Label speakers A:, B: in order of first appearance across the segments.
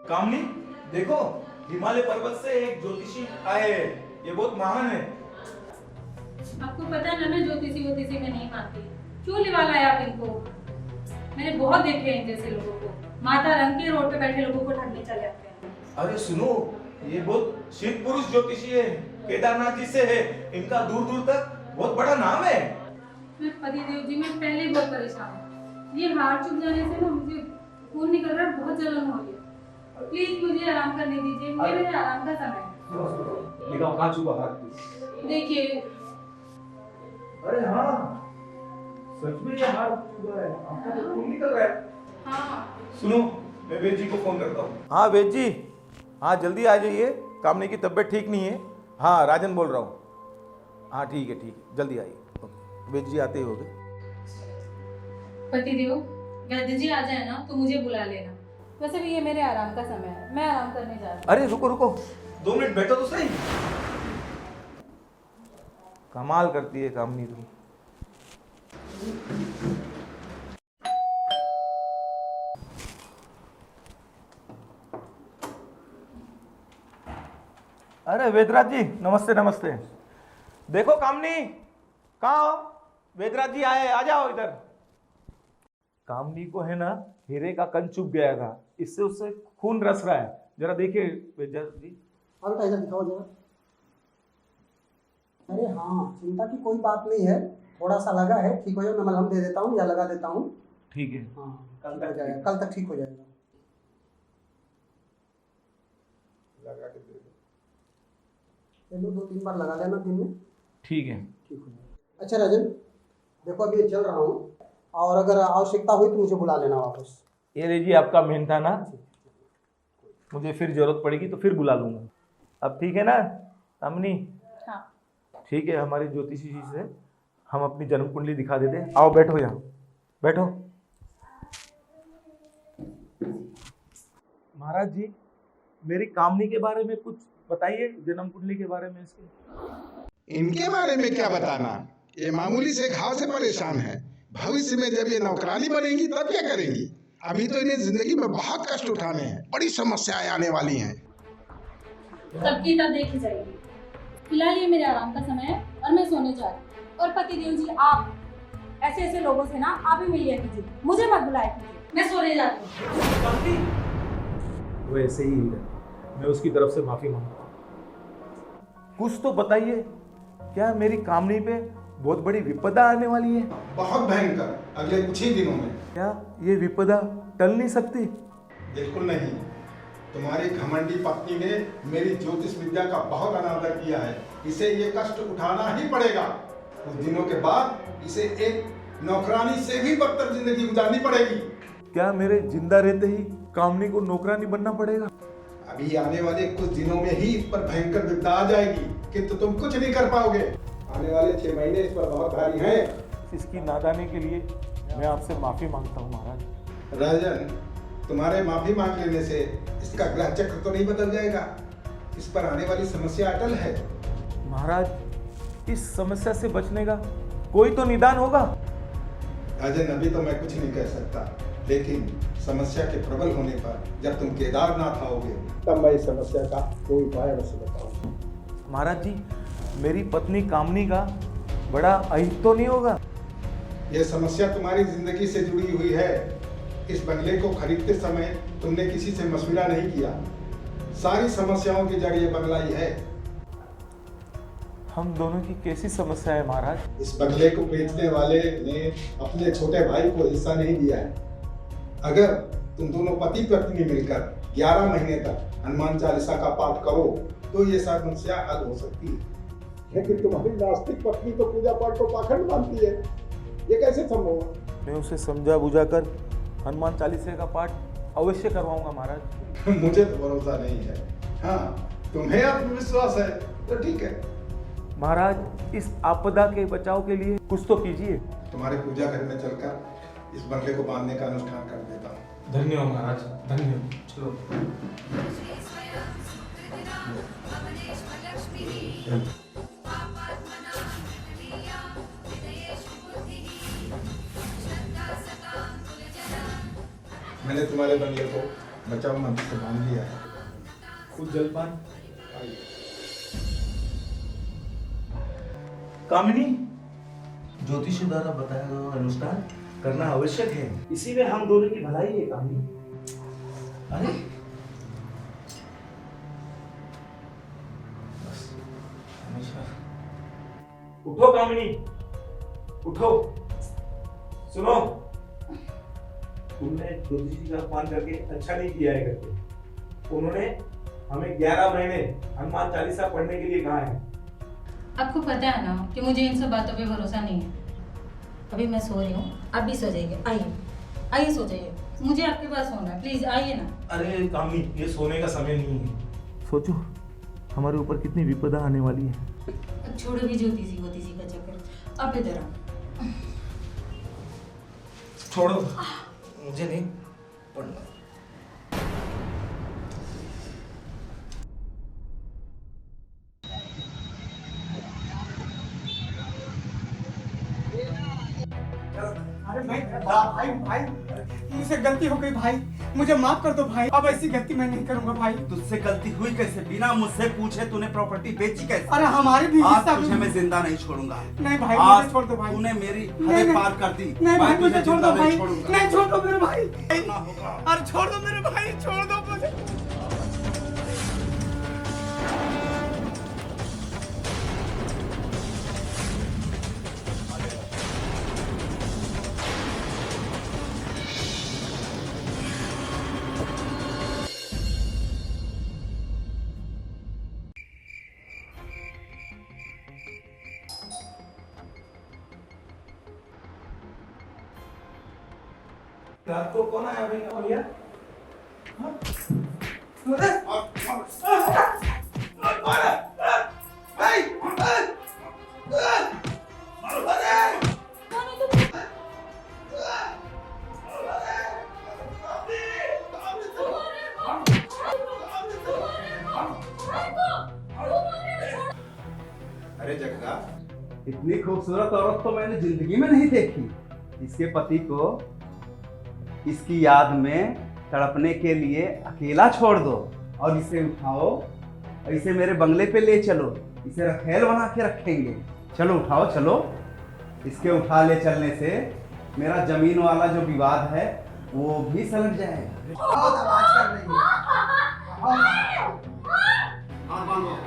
A: कामनी, देखो हिमालय पर्वत से एक ज्योतिषी आए हैं। ये बहुत महान है।
B: आपको पता है ना, मैं ज्योतिषी वोतिषी में नहीं मानती। क्यों लिवा लाए आप इनको? मैंने बहुत देखे हैं जैसे लोगों को, माता रंग के रोड पे बैठे लोगों को ठगने चले जाते हैं।
A: अरे सुनो, ये बहुत सिद्ध पुरुष ज्योतिषी है, केदारनाथ जी से है। इनका दूर दूर तक बहुत बड़ा नाम है।
B: मैं पतिदेव जी में पहले ही बहुत परेशान हूँ। ये हार चुक जाने से ना मुझे खून निकल रहा है, बहुत जलन हो रही है। प्लीज मुझे आराम करने दीजिए, ये मेरे आराम का समय है।
A: दिखाओ कहाँ चुका हाथ।
B: देखिए।
A: अरे हाँ, सच में ये हाथ चुका है, आपका तो खून निकल रहा है।
B: हाँ
A: सुनो, मैं वेद जी को फोन करता हूँ। हाँ वेद जी, हाँ जल्दी आ जाइए, कामनी की तबीयत ठीक नहीं है। हाँ राजन बोल रहा हूँ। हाँ ठीक है, जल्दी आइए। वेद जी आते ही हो गए।
B: पतिदेव, वैद्य जी आ जाए ना तो मुझे बुला लेना। वैसे भी ये मेरे आराम का समय है, मैं आराम करने जा रही हूँ।
A: अरे रुको रुको, 2 मिनट बैठो तो सही। कमाल करती है कामनी तुम। अरे वेदराज जी, नमस्ते नमस्ते। देखो कामनी, कहाँ हो? वेदराज जी आए, आ जाओ इधर। कामनी को है ना हीरे का कंच चुभ गया था, इससे उससे खून रस रहा है। जरा देखिए वेदराज जी।
C: हाँ बेटा, इधर दिखाओ जरा। अरे हाँ, चिंता की कोई बात नहीं है, थोड़ा सा लगा है, ठीक हो जाएगा। मैं मलहम दे देता हूँ या लगा देता हूँ।
A: ठीक है।
C: हाँ, कल तक हो जाएगा, कल तक ठीक हो जाएगा।
A: लगा के दे दो।
C: चलो 2-3 बार लगा लेना दिन में,
A: ठीक है।
C: ठीक हो जाएगा। अच्छा राजन, देखो अभी चल रहा हूँ, और अगर आवश्यकता हुई तो मुझे बुला लेना वापस।
A: ये लीजिए आपका मेहनत था ना, मुझे फिर जरूरत पड़ेगी तो फिर बुला लूंगा। अब ठीक है ना कामनी?
B: हाँ
A: ठीक है। हमारी ज्योतिषी जी से हम अपनी जन्म कुंडली दिखा देते हैं। आओ बैठो, यहाँ बैठो। महाराज जी, मेरी कामनी के बारे में कुछ बताइए, जन्म कुंडली के बारे में इसके।
D: इनके बारे में क्या बताना, ये मामूली से घाव से परेशान है। भविष्य में जब ये नौकरानी बनेंगी तब क्या करेंगी? अभी तो इन्हें जिंदगी में बहुत कष्ट उठाने हैं, बड़ी समस्याएं आने वाली हैं।
B: सबकी तब देखी जाएगी। फिलहाल ये मेरे आराम का समय है और मैं सोने जा रही हूँ। और पतिदेव जी, आप ऐसे ऐसे लोगों से ना आप ही मिल लिया कीजिए, मुझे मत बुलाया कीजिए। मैं सोने जा रही हूँ।
A: वो ऐसे ही है, मैं उसकी तरफ से माफी मांगता हूँ। कुछ तो बताइए, क्या मेरी कामनी पे बहुत बड़ी विपदा आने वाली है?
D: बहुत भयंकर, अगले कुछ ही दिनों में।
A: क्या ये विपदा टल नहीं सकती?
D: बिल्कुल नहीं। तुम्हारी घमंडी पत्नी ने मेरी ज्योतिष विद्या का बहुत अनादर किया है, इसे ये कष्ट उठाना ही पड़ेगा। कुछ दिनों के बाद इसे एक नौकरानी से भी बदतर जिंदगी गुजारनी पड़ेगी।
A: क्या मेरे जिंदा रहते ही कामनी को नौकरानी बनना पड़ेगा?
D: अभी आने वाले कुछ दिनों में ही इस पर भयंकर विपदा आ जाएगी, किंतु तुम कुछ नहीं कर पाओगे। आने वाले 6 महीने इस पर बहुत भारी हैं।
A: इसकी नादानी के लिए मैं आपसे माफी मांगता हूँ महाराज।
D: राजन, तुम्हारे माफी मांग लेने से इसका ग्रह चक्र तो नहीं बदल जाएगा, इस पर आने वाली समस्या अटल है।
A: महाराज, इस समस्या से बचने का कोई तो निदान होगा।
D: राजन, अभी तो मैं कुछ नहीं कह सकता, लेकिन समस्या के प्रबल होने पर जब तुम केदारनाथ आओगे तब मैं इस समस्या का कोई उपाय अवश्य बताऊंगा।
A: महाराज जी, मेरी पत्नी कामनी का बड़ा अहित तो नहीं होगा?
D: यह समस्या तुम्हारी जिंदगी से जुड़ी हुई है। इस बंगले को खरीदते समय तुमने किसी से मशविरा नहीं किया। सारी समस्याओं की जड़ ये बंगला ही है।
A: हम दोनों की कैसी समस्या है महाराज?
D: इस बंगले को बेचने वाले ने अपने छोटे भाई को हिस्सा नहीं दिया है। अगर तुम दोनों पति पत्नी मिलकर 11 महीने तक हनुमान चालीसा का पाठ करो तो ये समस्या हल हो सकती है। लेकिन तुम्हारी नास्तिक पत्नी तो पूजा पाठ को पाखंड मानती है, ये कैसे संभव है?
A: मैं उसे समझा बुझा कर हनुमान चालीसा का पाठ अवश्य करवाऊंगा महाराज।
D: मुझे तो भरोसा नहीं है। हाँ, तुम्हें आत्मविश्वास है तो ठीक है।
A: महाराज, इस आपदा के बचाव के लिए कुछ तो कीजिए।
D: तुम्हारे पूजा घर में चलकर इस बंगले को बांधने का अनुष्ठान कर देता हूँ।
A: धन्यवाद महाराज, धन्यवाद। चलो।
D: मैंने तुम्हारे बंगले को बचाओ मंत्र से बांध दिया है।
A: कुछ जलपान। कामिनी, ज्योतिषी द्वारा बताया गया अनुष्ठान करना आवश्यक है, इसी में हम दोनों की भलाई है। कामिनी, अरे बस हमेशा उठो कामिनी, उठो। सुनो, तुमने ज्योतिषी का अपमान करके अच्छा नहीं किया है करके। उन्होंने हमें 11 महीने हनुमान चालीसा पढ़ने के लिए कहा है।
B: आपको पता है ना कि मुझे इन सब बातों पे भरोसा नहीं है। अभी मैं सो रही हूँ, आप भी सो जाइए। आइए आइए, सो जाइए। मुझे आपके पास सोना है, प्लीज आइए ना।
A: अरे कामिनी, ये सोने का समय नहीं है। सोचो हमारे ऊपर कितनी विपदा आने वाली है।
B: छोड़ो भी ज्योतिषी का चक्कर, आप इधर आओ।
A: छोड़ो, मुझे नहीं पढ़ना।
E: अरे भाई मुझसे गलती हो गई भाई, मुझे माफ कर दो भाई। अब ऐसी गलती मैं नहीं करूंगा भाई।
F: तुझसे गलती हुई कैसे? बिना मुझसे पूछे तूने प्रॉपर्टी बेची कैसे?
E: अरे हमारी भी
F: आज
E: हिस्सा
F: तुझे मैं जिंदा नहीं छोड़ूंगा।
E: नहीं भाई,
F: आज
E: मुझे छोड़ दो भाई।
F: तूने मेरी
E: नहीं,
F: हदें
E: नहीं।
F: पार कर दी।
E: नहीं भाई,
F: मैं तुझे
E: मुझे छोड़
F: जिंदा
E: दो भाई।
F: नहीं छोड़ूंगा।
E: नहीं, छोड़ दो मेरे भाई।
F: ना होगा।
E: अरे छोड़ दो मेरे भाई, छोड़ दो मुझे।
A: रात को कौन आया भाई? भैया
F: अरे जग्गा, इतनी खूबसूरत औरत तो मैंने जिंदगी में नहीं देखी। इसके पति को इसकी याद में तड़पने के लिए अकेला छोड़ दो और इसे उठाओ और इसे मेरे बंगले पे ले चलो। इसे रखेल बना के रखेंगे। चलो उठाओ, चलो। इसके उठा ले चलने से मेरा जमीन वाला जो विवाद है वो भी सलट जाएगा।
C: बहुत आवाज कर रही है।
F: हाँ, बांधो।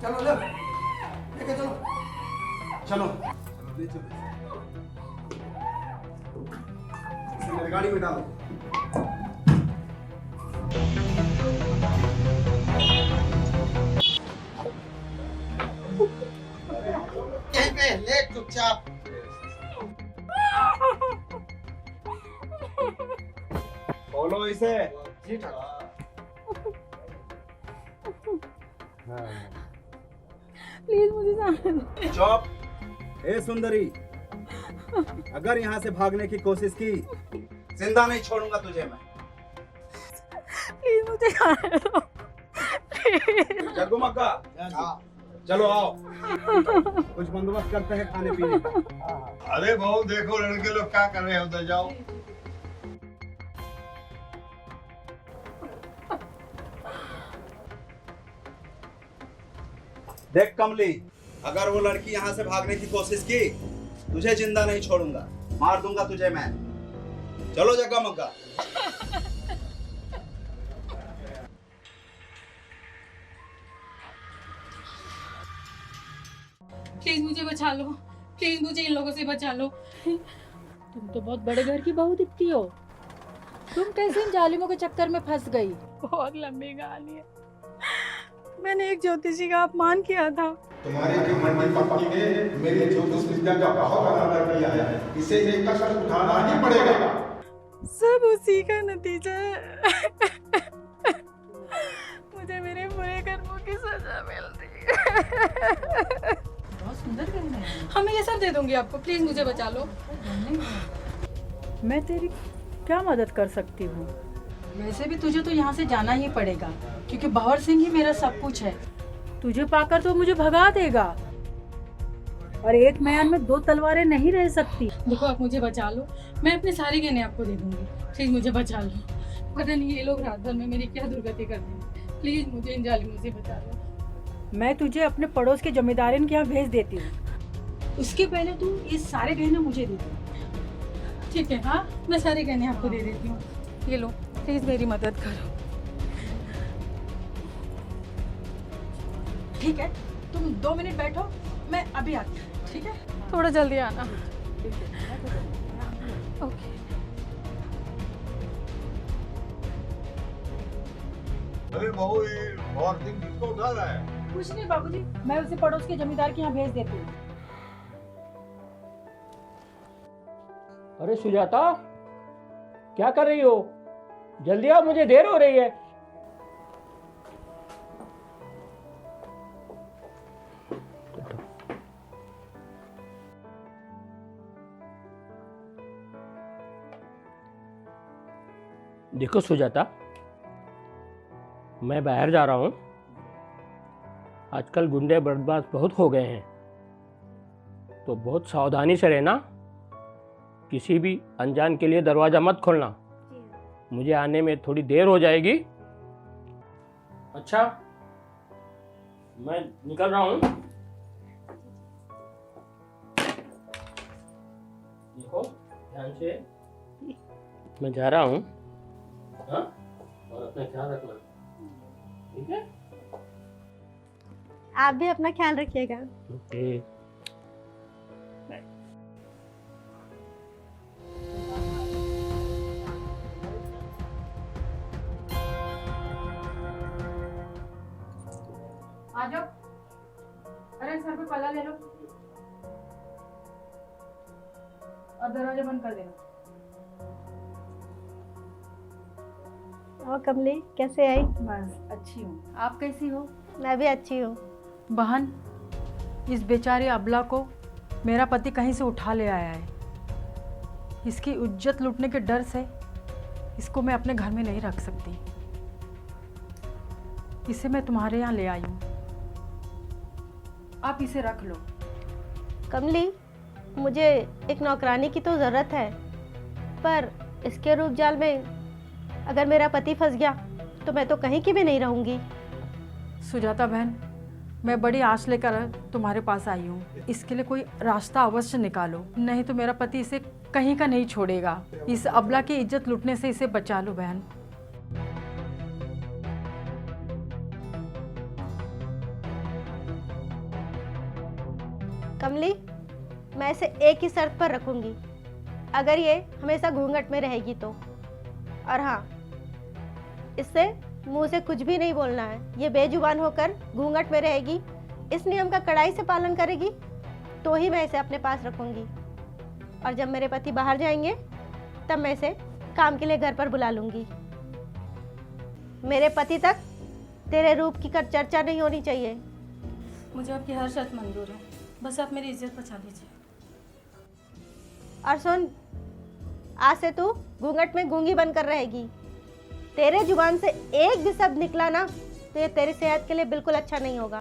C: चलो ले, लेके चलो।
F: चलो ले चलो। इसे मेरी गाड़ी में डालो।
C: यहीं पे लेट चुपचाप।
F: खोलो इसे।
C: जी ठाकुर।
B: प्लीज मुझे जाने दो।
F: चुप। ए सुंदरी, अगर यहाँ से भागने की कोशिश की, जिंदा नहीं छोड़ूंगा तुझे मैं।
B: प्लीज मुझे जाने दो।
F: जग्गू मक्का, चलो आओ। कुछ बंदोबस्त करते हैं खाने पीने का।
D: अरे बहू देखो लड़के लोग क्या कर रहे हैं, उधर जाओ।
F: देख कमली, अगर वो लड़की यहाँ से भागने की कोशिश की, तुझे जिंदा नहीं छोड़ूंगा, मार दूंगा तुझे मैं। चलो जग्गा मक्का।
B: प्लीज मुझे बचा लो, प्लीज मुझे इन लोगों से बचा लो।
G: तुम तो बहुत बड़े घर की बहू दिखती हो। तुम कैसे इन जालिमों के चक्कर में फंस गई?
B: बहुत लंबी कहानी है। मैंने एक ज्योतिषी का अपमान किया था।
D: तुम्हारे जो मंडी पत्नी ने मेरी ज्योतिष विद्या का बहुत अनादर किया है, इसे एक कष्ट उठाना ही पड़ेगा।
B: सब उसी का नतीजा है। मुझे मेरे बुरे कर्मों की सजा मिल रही है।
G: बहुत सुंदर गहना है।
B: हाँ, मैं ये सब दे दूंगी आपको, प्लीज मुझे बचा लो।
G: मैं तेरी क्या मदद कर सकती हूँ? वैसे भी तुझे तो यहाँ से जाना ही पड़ेगा, क्योंकि बावर सिंह ही मेरा सब कुछ है। तुझे पाकर तो मुझे भगा देगा। और एक म्यान में दो तलवारें नहीं रह सकती।
B: देखो आप मुझे बचा लो, मैं अपने सारे गहने आपको दे दूंगी। प्लीज मुझे बचा लो, पता नहीं ये लोग रात भर में मेरी क्या दुर्गति कर देंगे। प्लीज मुझे इन जालिमों से बचा लो।
G: मैं तुझे अपने पड़ोस के जमींदारिन के यहाँ भेज देती हूँ, उसके पहले तू ये सारे गहने मुझे दे दे।
B: ठीक है, हाँ मैं सारे गहने आपको दे देती हूँ। ये लो, प्लीज मेरी मदद करो।
G: ठीक है, तुम 2 मिनट बैठो, मैं अभी आती हूँ। ठीक है,
B: थोड़ा जल्दी आना। ओके।
H: अरे बहू, ये और दिन किसको उठा रहा है?
G: कुछ नहीं बाबूजी, मैं उसे पड़ोस के जमींदार के यहाँ भेज देती हूँ।
I: अरे सुजाता, क्या कर रही हो? जल्दी आओ, मुझे देर हो रही है। देखो सुजाता, मैं बाहर जा रहा हूँ। आजकल गुंडे बदमाश बहुत हो गए हैं, तो बहुत सावधानी से रहना। किसी भी अनजान के लिए दरवाज़ा मत खोलना। मुझे आने में थोड़ी देर हो जाएगी। अच्छा, मैं निकल रहा हूँ। देखो ध्यान से, मैं जा रहा हूँ। हाँ, और अपना ख्याल रखना, ठीक है?
J: आप भी अपना ख्याल रखिएगा।
I: ओके।
B: आ जाओ। अरे सर पे पल्ला ले लो और दरवाजा बंद कर देना।
J: और कमली कैसे आई?
G: बस अच्छी हूँ, आप कैसी हो?
J: मैं भी अच्छी हूँ।
G: बहन, इस बेचारे अबला को मेरा पति कहीं से उठा ले आया है। इसकी इज्जत लूटने के डर से इसको मैं अपने घर में नहीं रख सकती। इसे मैं तुम्हारे यहाँ ले आई हूँ, आप इसे रख लो।
J: कमली, मुझे एक नौकरानी की तो ज़रूरत है, पर इसके रूप जाल में अगर मेरा पति फंस गया तो मैं तो कहीं की भी नहीं रहूँगी।
G: सुजाता बहन, मैं बड़ी आश लेकर तुम्हारे पास आई हूँ। इसके लिए कोई रास्ता अवश्य निकालो, नहीं तो मेरा पति इसे कहीं का नहीं छोड़ेगा। इस अबला की इज्जत लूटने से इसे बचा लो बहन।
J: कमली, मैं इसे एक ही शर्त पर रखूँगी, अगर ये हमेशा घूंघट में रहेगी तो। और हाँ, इससे मुंह से कुछ भी नहीं बोलना है। ये बेजुबान होकर घूंघट में रहेगी, इस नियम का कड़ाई से पालन करेगी, तो ही मैं इसे अपने पास रखूंगी। और जब मेरे पति बाहर जाएंगे तब मैं इसे काम के लिए घर पर बुला लूंगी। मेरे पति तक तेरे रूप की चर्चा नहीं होनी चाहिए।
B: मुझे आपकी हर शर्त मंजूर है, बस आप मेरी इज्जत बचा लीजिए।
J: और सुन, आज से तू घूंघट में गूंगी बनकर रहेगी। तेरे जुबान से एक भी शब्द निकला ना तो ये तेरी सेहत के लिए बिल्कुल अच्छा नहीं होगा।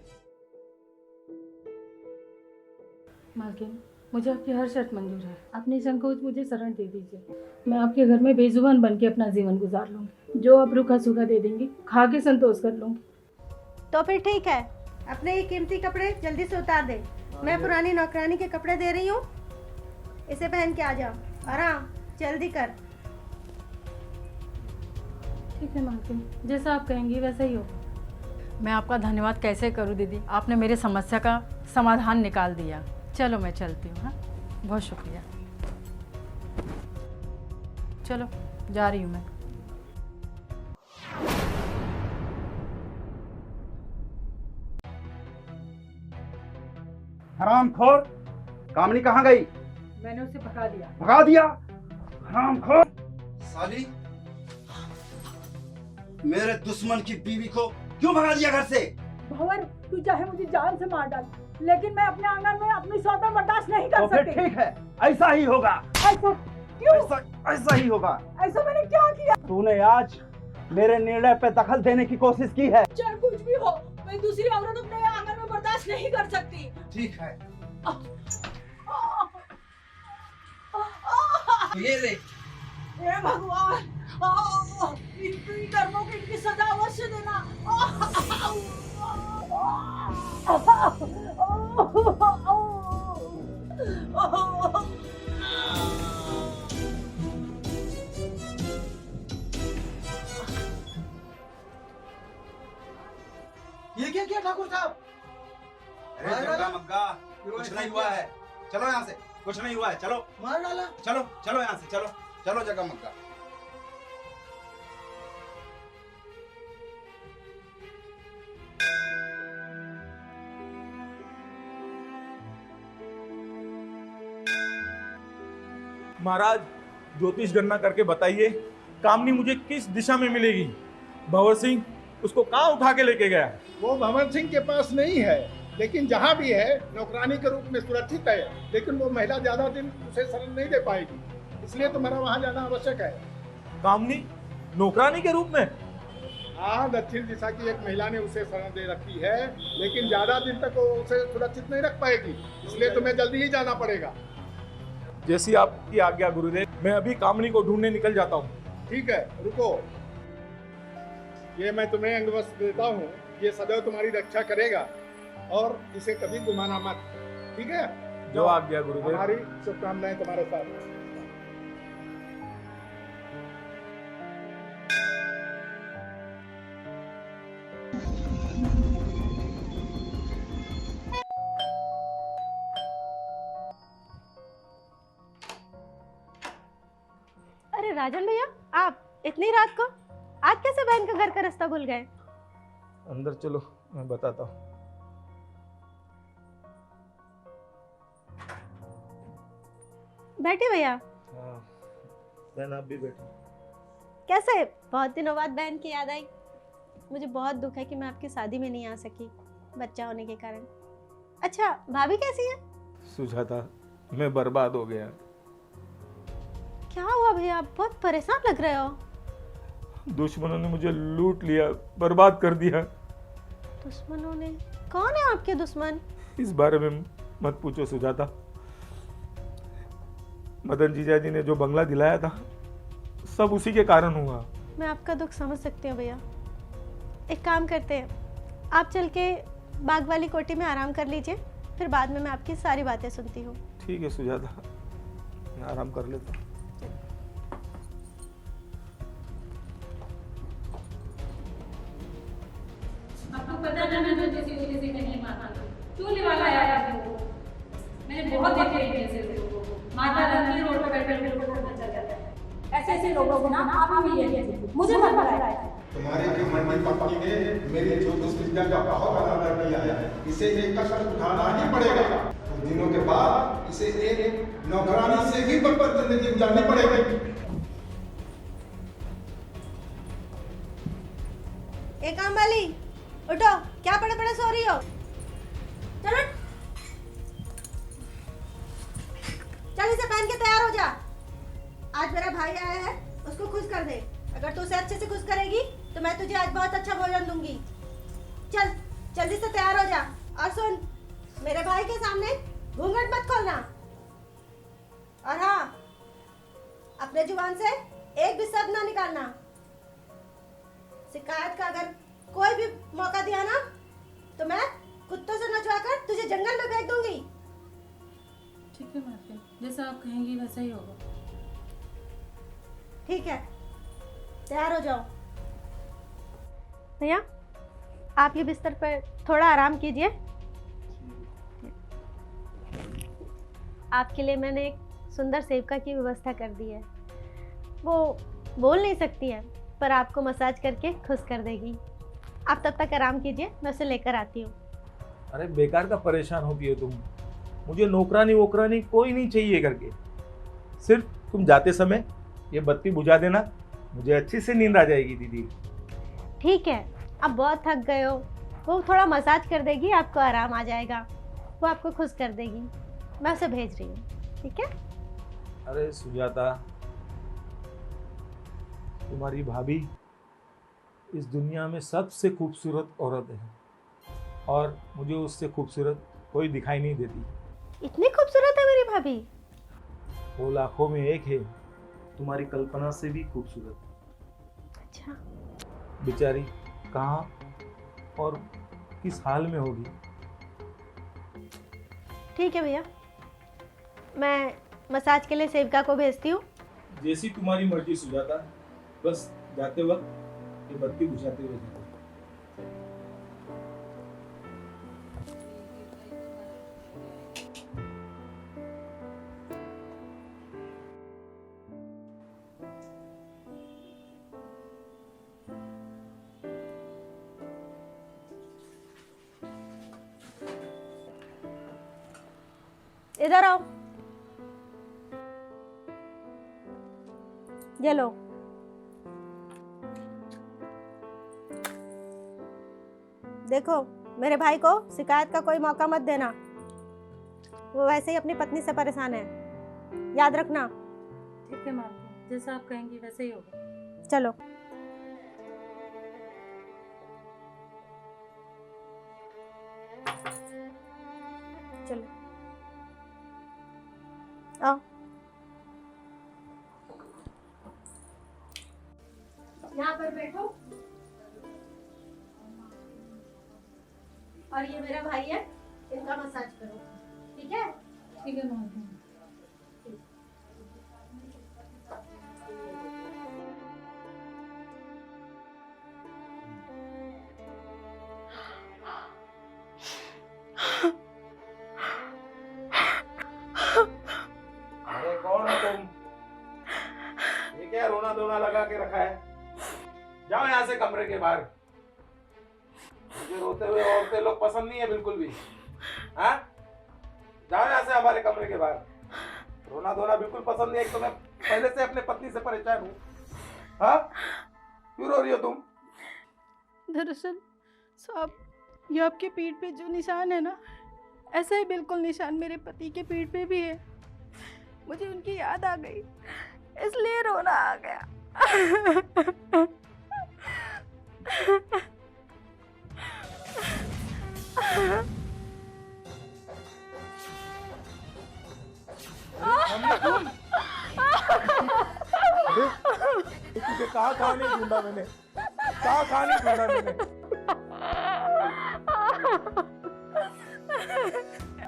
B: मालकिन, मुझे आपकी हर शर्त मंजूर है। अपनी संकोच मुझे शरण दे दीजिए। मैं आपके घर में बेजुबान बन के अपना जीवन गुजार लूँगी। जो आप रूखा सूखा दे देंगी, खा के संतोष कर लूँगी।
J: तो फिर ठीक है, अपने ये कीमती कपड़े जल्दी से उतार दे। मैं पुरानी नौकरानी के कपड़े दे रही हूँ, इसे पहन के आ जाओ। और हाँ, जल्दी कर।
B: ठीक है मालकिन, जैसा आप कहेंगी वैसा ही हो।
G: मैं आपका धन्यवाद कैसे करूं दीदी, आपने मेरी समस्या का समाधान निकाल दिया। चलो मैं चलती हूँ। हाँ, बहुत शुक्रिया। चलो जा रही हूँ मैं।
F: हरामखोर, कामनी कहाँ गई?
G: मैंने उसे भगा दिया।
F: भगा दिया? हरामखोर साली, मेरे दुश्मन की बीवी को क्यों भगा दिया घर से?
G: भंवर, तू चाहे मुझे जान से मार डाल, लेकिन मैं अपने आंगन में अपनी सौदा बर्दाश्त नहीं कर
F: तो फिर
G: सकती।
F: ठीक है, ऐसा ही होगा।
G: ऐसा क्यों?
F: ऐसा ही होगा।
G: ऐसा मैंने क्या किया?
F: तूने आज मेरे निर्णय पे दखल देने की कोशिश की है।
G: चाहे कुछ भी हो, मैं दूसरी औरत अपने आंगन में बर्दाश्त नहीं कर सकती।
F: ठीक है, ये ले।
K: हे भगवान, इतनी कर्मों की इनकी सजा अवश्य देना।
C: ये क्या किया ठाकुर साहब?
F: अरे जग्गा मग्गा, कुछ नहीं हुआ है, चलो यहाँ से। कुछ नहीं हुआ है, चलो
C: मार डाला।
F: चलो चलो यहाँ से, चलो चलो जग्गा मग्गा।
A: महाराज, ज्योतिष गणना करके बताइए कामनी मुझे किस दिशा में मिलेगी। भंवर सिंह उसको कहाँ उठा के लेके गया?
D: वो भंवर सिंह के पास नहीं है, लेकिन जहाँ भी है नौकरानी के रूप में सुरक्षित है। लेकिन वो महिला ज्यादा दिन उसे शरण नहीं दे पाएगी, इसलिए तुम्हारा वहाँ जाना आवश्यक है।
A: कामनी नौकरानी के रूप में?
D: हाँ, दक्षिण दिशा की एक महिला ने उसे शरण दे रखी है, लेकिन ज्यादा दिन तक वो उसे सुरक्षित नहीं रख पाएगी, इसलिए तुम्हें जल्दी ही जाना पड़ेगा।
A: जैसी आपकी आज्ञा गुरुदेव, मैं अभी कामनी को ढूंढने निकल जाता हूँ।
D: ठीक है, रुको। ये मैं तुम्हें अंगवस्त्र देता हूँ, ये सदैव तुम्हारी रक्षा करेगा और इसे कभी घुमाना मत, ठीक है?
A: जो आज्ञा गुरुदेव।
D: हमारी शुभकामनाएं तुम्हारे साथ।
J: अरे राजन भैया, आप इतनी रात को आज कैसे बहन के घर का रास्ता भूल गए?
A: अंदर चलो, मैं बताता हूँ।
J: बैठे भैया।
A: हाँ, बहन आप भी बैठो।
J: कैसे? बहुत दिनों बाद बहन की याद आई। मुझे बहुत दुख है कि मैं आपकी शादी में नहीं आ सकी, बच्चा होने के कारण। अच्छा, भाभी कैसी है?
A: सुजाता, मैं बर्बाद हो गया।
J: क्या हुआ भैया, आप बहुत परेशान लग रहे हो।
A: दुश्मनों ने मुझे लूट लिया, बर्बाद कर दिया।
J: दुश्मनों ने? कौन है आपके दुश्मन?
A: इस बारे में मत पूछो सुजाता। मदन जीजा जी ने जो बंगला दिलाया था, सब उसी के कारण हुआ।
J: मैं आपका दुख समझ सकती हूँ भैया। एक काम करते हैं, आप चल के बाग वाली कोठी में आराम कर लीजिए, फिर बाद में मैं आपकी सारी बातें सुनती हूँ।
A: ठीक है सुजाता, मैं आराम कर लेता हूँ।
B: आपको पता ना मैं ज्योतिषी से कहीं माता क्यों लिवा लाया है वो? मैंने बहुत देखे हैं ऐसे लोगों को। माता रंगी रोड पर बैठे बैठे लोगों को चल जाता है। ऐसे लोगों को ना आप ही मिलिए, मुझे मत बुलाया।
D: तुम्हारे जो मंडी पत्नी ने मेरी ज्योतिष विद्या का बहुत आदर किया है, इसे एक कष्ट उठाना ही पड़ेगा। कुछ दिनों के बाद इसे एक नौकरानी से भी बढ़कर जिंदगी गुजारनी पड़ेगी।
J: एक काम वाली, उठो, क्या पड़े पड़े सो रही हो? चलो चल, इसे पहन के तैयार हो जा। आज मेरा भाई आया है, उसको खुश कर दे। अगर तू उसे अच्छे से खुश करेगी तो मैं तुझे आज बहुत अच्छा भोजन दूंगी। चल जल्दी से तैयार हो जा। और सुन, मेरे भाई के सामने घूंघट मत खोलना। और हाँ, अपने जुबान से एक भी शब्द ना निकालना। शिकायत का अगर कोई भी मौका दिया ना तो मैं कुत्तों से नचवाकर तुझे जंगल में फेंक दूंगी।
B: ठीक है मालकिन, जैसा आप कहेंगी वैसा ही होगा।
J: ठीक है, तैयार हो जाओ। भैया, आप ये बिस्तर पर थोड़ा आराम कीजिए। आपके लिए मैंने एक सुंदर सेविका की व्यवस्था कर दी है। वो बोल नहीं सकती है, पर आपको मसाज करके खुश कर देगी। आप तब तक आराम कीजिए, मैं उसे लेकर आती हूँ।
A: अरे बेकार का परेशान होती है तुम। मुझे नौकरानी वोकरानी कोई नहीं चाहिए करके। सिर्फ तुम जाते समय ये बत्ती बुझा देना, मुझे अच्छी से नींद आ जाएगी दीदी।
J: ठीक है, अब बहुत थक गए हो, वो थोड़ा मसाज कर देगी, आपको आराम आ जाएगा। वो आपको खुश कर देगी। मैं उसे भेज रही हूँ, ठीक है?
A: अरे सुजाता, तुम्हारी भाभी इस दुनिया में सबसे खूबसूरत औरत है और मुझे उससे खूबसूरत कोई दिखाई नहीं देती।
J: इतनी खूबसूरत है मेरी भाभी।
A: वो लाखों में एक है, तुम्हारी कल्पना से भी खूबसूरत।
J: अच्छा,
A: बेचारी कहाँ और किस हाल में होगी।
J: ठीक है भैया, मैं मसाज के लिए सेविका को भेजती हूँ।
A: जैसी तुम्हारी मर्जी सुजाता, बस जाते वक्त ये बत्ती बुझाते हुए जाओ।
J: इधर आओ, ये लो। देखो, मेरे भाई को शिकायत का कोई मौका मत देना। वो वैसे ही अपनी पत्नी से परेशान है, याद रखना।
B: ठीक है मालकिन, जैसा आप कहेंगी वैसे ही होगा।
J: चलो। चलो आओ। यहाँ पर बैठो। और ये मेरा भाई है, इनका मसाज करो, ठीक है?
B: ठीक है मालकिन।
A: अरे कौन हो तुम? ये क्या रोना धोना लगा के रखा है? जाओ यहाँ से कमरे के बाहर। मुझे रोते हुए औरतें लोग पसंद नहीं है बिल्कुल भी। हाँ, जाओ यहाँ से हमारे कमरे के बाहर। रोना धोना बिल्कुल पसंद नहीं है। तो मैं पहले से अपने पत्नी से परेशान हूँ। हाँ, क्यों रो रही हो तुम?
G: दरअसल साहब, ये आपके पीठ पे जो निशान है ना, ऐसा ही बिल्कुल निशान मेरे पति के पीठ पे भी है। मुझे उनकी याद आ गई, इसलिए रोना आ गया।
A: तुझे कहाँ नहीं ढूंढा मैंने, कहाँ नहीं ढूंढा मैंने।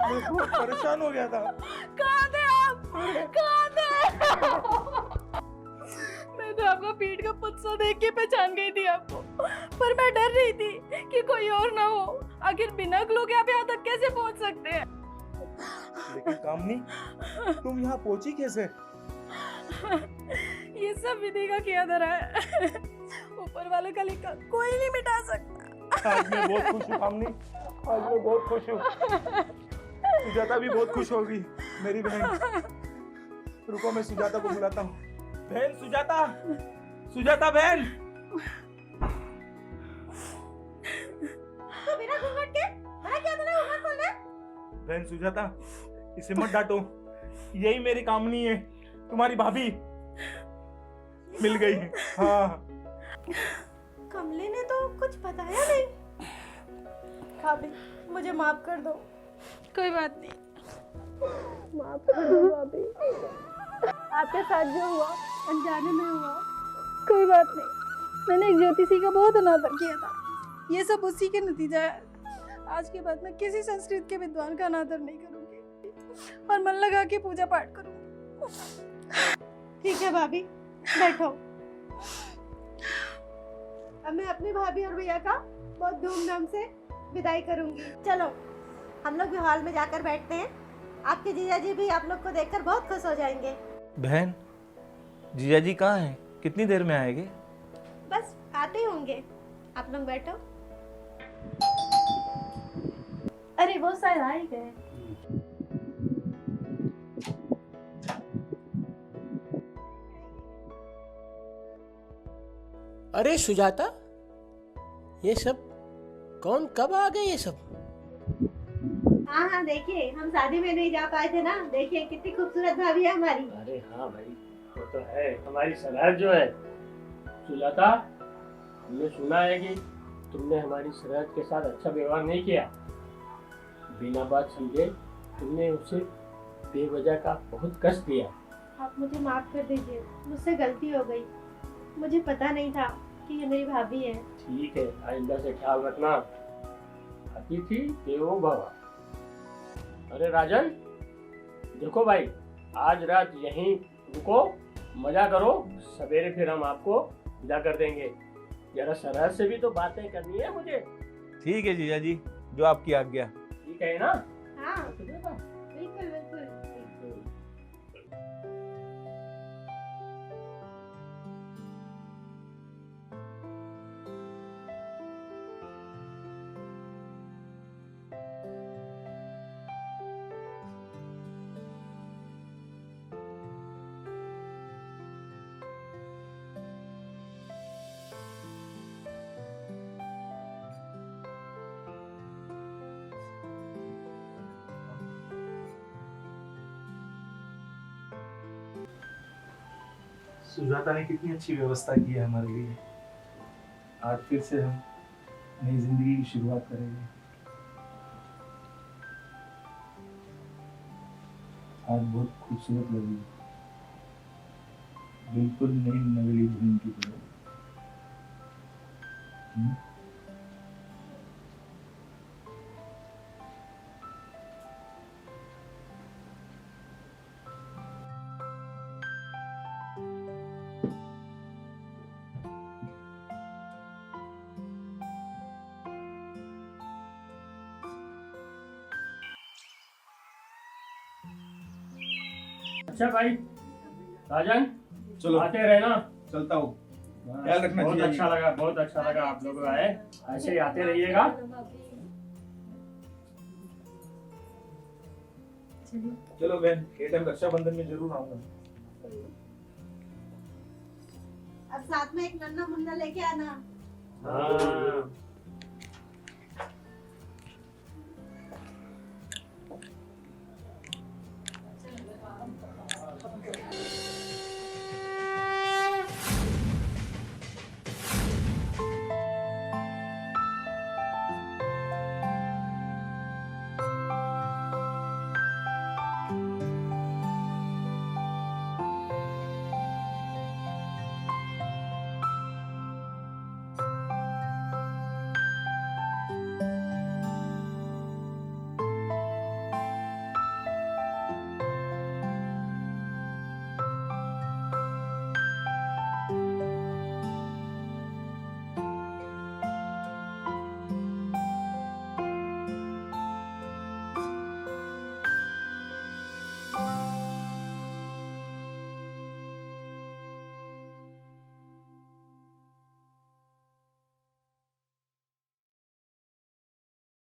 A: मैं बहुत परेशान हो गया था।
G: कहाँ थे आप? कहाँ थे? मैं तो आपका पीठ का पुत्सा देख के पहचान गई थी आपको, पर मैं डर रही थी कि कोई और ना हो। आखिर बिना क्लू के आप यहाँ तक कैसे पहुँच सकते हैं?
A: लेकिन कामनी, तुम यहाँ पहुंची कैसे?
G: ये सब विधि का किया धरा है। ऊपर वाले का लिखा कोई नहीं मिटा सकता।
A: आज मैं बहुत खुश हूँ कामनी, आज मैं बहुत खुश हूँ। सुजाता भी बहुत खुश होगी, मेरी बहन। रुको, मैं सुजाता को बुलाता हूँ। बहन सुजाता, सुजाता बहन।
J: तो बिना घूंघट के मैं क्या तुमने घूंघट खोल दिया?
A: बहन सुजाता, इसे मत डांटो। यही मेरी कामनी है, तुम्हारी भाभी मिल गई है। हाँ,
J: कमले ने तो कुछ बताया नहीं। भाभी, मुझे माफ कर दो।
G: कोई बात नहीं,
J: माफ कर दो भाभी। आपके साथ जो हुआ अनजाने में हुआ।
G: कोई बात नहीं। मैंने एक ज्योतिषी का बहुत अनादर किया था, ये सब उसी के नतीजा है। आज के बाद मैं किसी संस्कृत के विद्वान का अनादर नहीं करूंगी और मन लगा के पूजा पाठ करूंगी।
J: ठीक है भाभी, बैठो। अब मैं अपनी भाभी और भैया का बहुत धूमधाम से विदाई करूंगी। चलो, हम लोग भी हॉल में जाकर बैठते हैं। आपके जीजा जी भी आप लोग को देखकर बहुत खुश हो जाएंगे।
A: बहन, जीजा जी कहाँ हैं? कितनी देर में आएंगे?
J: बस आते ही होंगे, आप लोग बैठो। अरे वो शायद आ ही गए।
L: अरे सुजाता, ये सब कौन कब आ गए ये सब?
J: हाँ हाँ, देखिए हम शादी में नहीं जा पाए थे ना, देखिए कितनी खूबसूरत भाभी है हमारी।
I: अरे हाँ भाई, वो तो है हमारी सरहद जो है। सुजाता, हमने सुना है कि तुमने हमारी सरहद के साथ अच्छा व्यवहार नहीं किया। बिना बात समझे तुमने उसे बेवजह का बहुत कष्ट दिया।
J: आप मुझे माफ कर दीजिए, मुझसे गलती हो गई। मुझे पता नहीं था कि ये मेरी भाभी है।
I: ठीक है, आइंदा से ख्याल रखना। अतिथि देवो भव। अरे राजन, देखो भाई, आज रात यहीं रुको, मजा करो, सवेरे फिर हम आपको विदा कर देंगे। जरा सरहद से भी तो बातें करनी है मुझे।
A: ठीक है जीजा जी, जो आपकी आज्ञा।
I: ठीक है ना?
J: हाँ
I: तो देखो।
J: बिल्कुल बिल्कुल।
A: सुजाता ने कितनी अच्छी व्यवस्था की है हमारे लिए। आज फिर से हम नई जिंदगी की शुरुआत करेंगे। आज बहुत खूबसूरत लगी, बिल्कुल नई नगली धुन की तरह।
I: अच्छा भाई राजन,
A: चलो
I: आते रहना।
A: चलता हूँ, ख्याल रखना।
I: बहुत
A: जीजा जी।
I: अच्छा लगा, बहुत अच्छा लगा आप लोग आए। ऐसे ही आते रहिएगा।
A: चलो बहन, ये टाइम रक्षाबंधन में जरूर आऊंगा।
J: अब साथ में एक नन्ना मुन्ना लेके आना।
I: हाँ